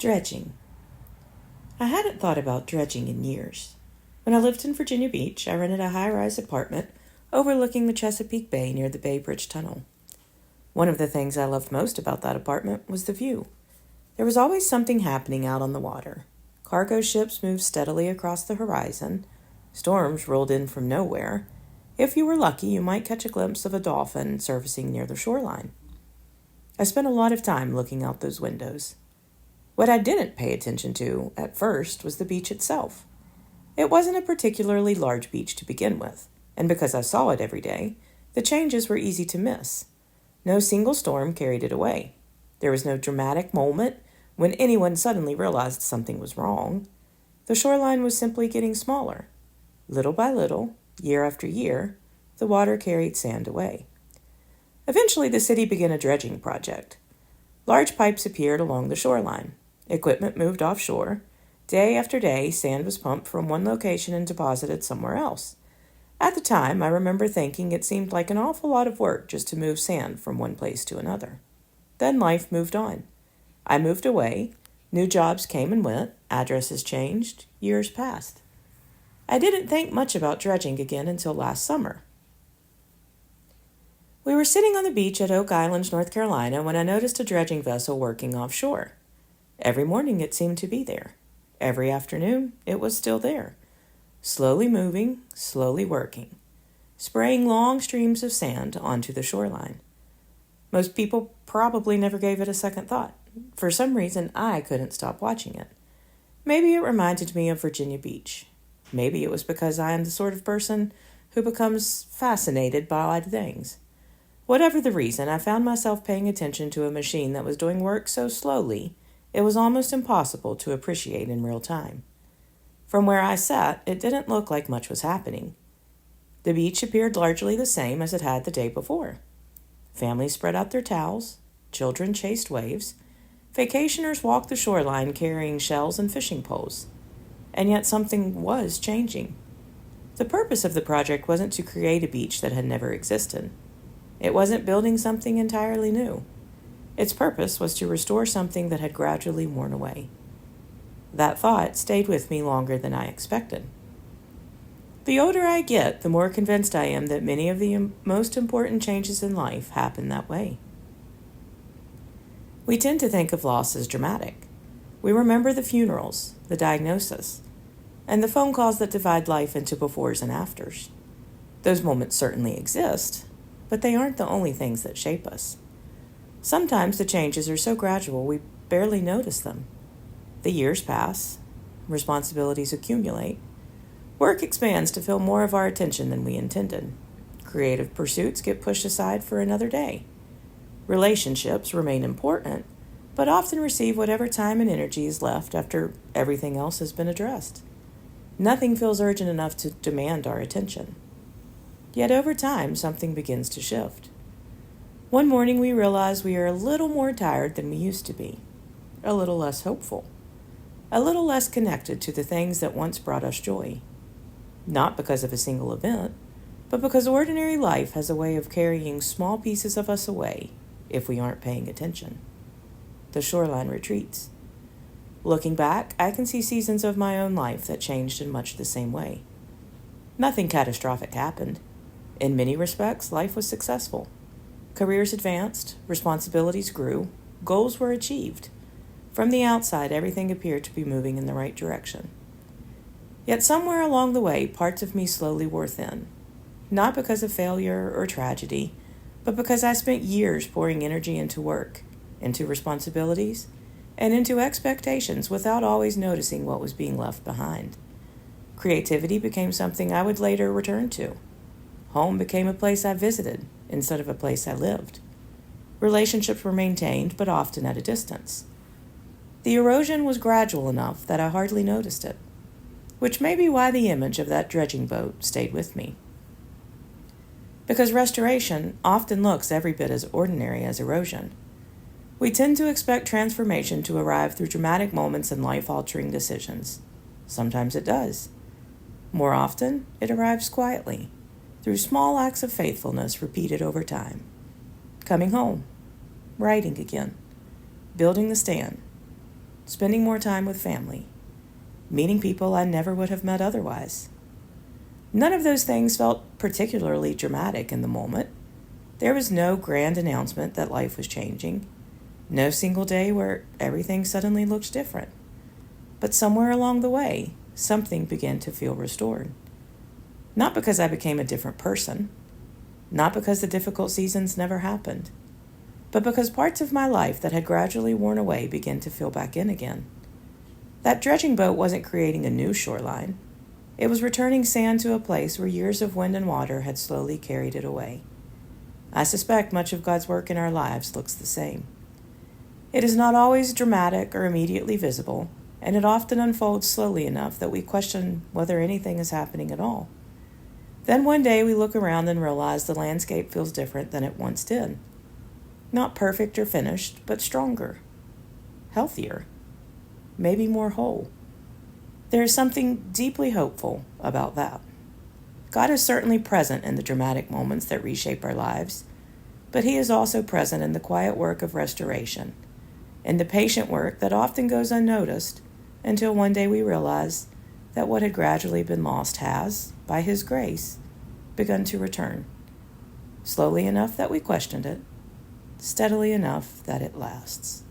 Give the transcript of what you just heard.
Dredging. I hadn't thought about dredging in years. When I lived in Virginia Beach, I rented a high-rise apartment overlooking the Chesapeake Bay near the Bay Bridge Tunnel. One of the things I loved most about that apartment was the view. There was always something happening out on the water. Cargo ships moved steadily across the horizon. Storms rolled in from nowhere. If you were lucky, you might catch a glimpse of a dolphin surfacing near the shoreline. I spent a lot of time looking out those windows. What I didn't pay attention to at first was the beach itself. It wasn't a particularly large beach to begin with, and because I saw it every day, the changes were easy to miss. No single storm carried it away. There was no dramatic moment when anyone suddenly realized something was wrong. The shoreline was simply getting smaller. Little by little, year after year, the water carried sand away. Eventually, the city began a dredging project. Large pipes appeared along the shoreline. Equipment moved offshore. Day after day, sand was pumped from one location and deposited somewhere else. At the time, I remember thinking it seemed like an awful lot of work just to move sand from one place to another. Then life moved on. I moved away. New jobs came and went. Addresses changed. Years passed. I didn't think much about dredging again until last summer. We were sitting on the beach at Oak Island, North Carolina, when I noticed a dredging vessel working offshore. Every morning it seemed to be there. Every afternoon it was still there. Slowly moving, slowly working, spraying long streams of sand onto the shoreline. Most people probably never gave it a second thought. For some reason, I couldn't stop watching it. Maybe it reminded me of Virginia Beach. Maybe it was because I am the sort of person who becomes fascinated by odd things. Whatever the reason, I found myself paying attention to a machine that was doing work so slowly it was almost impossible to appreciate in real time. From where I sat, it didn't look like much was happening. The beach appeared largely the same as it had the day before. Families spread out their towels, children chased waves, vacationers walked the shoreline carrying shells and fishing poles. And yet something was changing. The purpose of the project wasn't to create a beach that had never existed. It wasn't building something entirely new. Its purpose was to restore something that had gradually worn away. That thought stayed with me longer than I expected. The older I get, the more convinced I am that many of the most important changes in life happen that way. We tend to think of loss as dramatic. We remember the funerals, the diagnosis, and the phone calls that divide life into befores and afters. Those moments certainly exist, but they aren't the only things that shape us. Sometimes the changes are so gradual we barely notice them. The years pass, responsibilities accumulate, work expands to fill more of our attention than we intended. Creative pursuits get pushed aside for another day. Relationships remain important, but often receive whatever time and energy is left after everything else has been addressed. Nothing feels urgent enough to demand our attention. Yet over time, something begins to shift. One morning we realize we are a little more tired than we used to be, a little less hopeful, a little less connected to the things that once brought us joy. Not because of a single event, but because ordinary life has a way of carrying small pieces of us away if we aren't paying attention. The shoreline retreats. Looking back, I can see seasons of my own life that changed in much the same way. Nothing catastrophic happened. In many respects, life was successful. Careers advanced, responsibilities grew, goals were achieved. From the outside, everything appeared to be moving in the right direction. Yet somewhere along the way, parts of me slowly wore thin. Not because of failure or tragedy, but because I spent years pouring energy into work, into responsibilities, and into expectations without always noticing what was being left behind. Creativity became something I would later return to. Home became a place I visited instead of a place I lived. Relationships were maintained, but often at a distance. The erosion was gradual enough that I hardly noticed it, which may be why the image of that dredging boat stayed with me. Because restoration often looks every bit as ordinary as erosion. We tend to expect transformation to arrive through dramatic moments and life-altering decisions. Sometimes it does. More often, it arrives quietly, through small acts of faithfulness repeated over time. Coming home, writing again, building the stand, spending more time with family, meeting people I never would have met otherwise. None of those things felt particularly dramatic in the moment. There was no grand announcement that life was changing, no single day where everything suddenly looked different. But somewhere along the way, something began to feel restored. Not because I became a different person, not because the difficult seasons never happened, but because parts of my life that had gradually worn away began to fill back in again. That dredging boat wasn't creating a new shoreline. It was returning sand to a place where years of wind and water had slowly carried it away. I suspect much of God's work in our lives looks the same. It is not always dramatic or immediately visible, and it often unfolds slowly enough that we question whether anything is happening at all. Then one day we look around and realize the landscape feels different than it once did. Not perfect or finished, but stronger, healthier, maybe more whole. There is something deeply hopeful about that. God is certainly present in the dramatic moments that reshape our lives, but He is also present in the quiet work of restoration, in the patient work that often goes unnoticed until one day we realize that what had gradually been lost has, by His grace, begun to return, slowly enough that we questioned it, steadily enough that it lasts.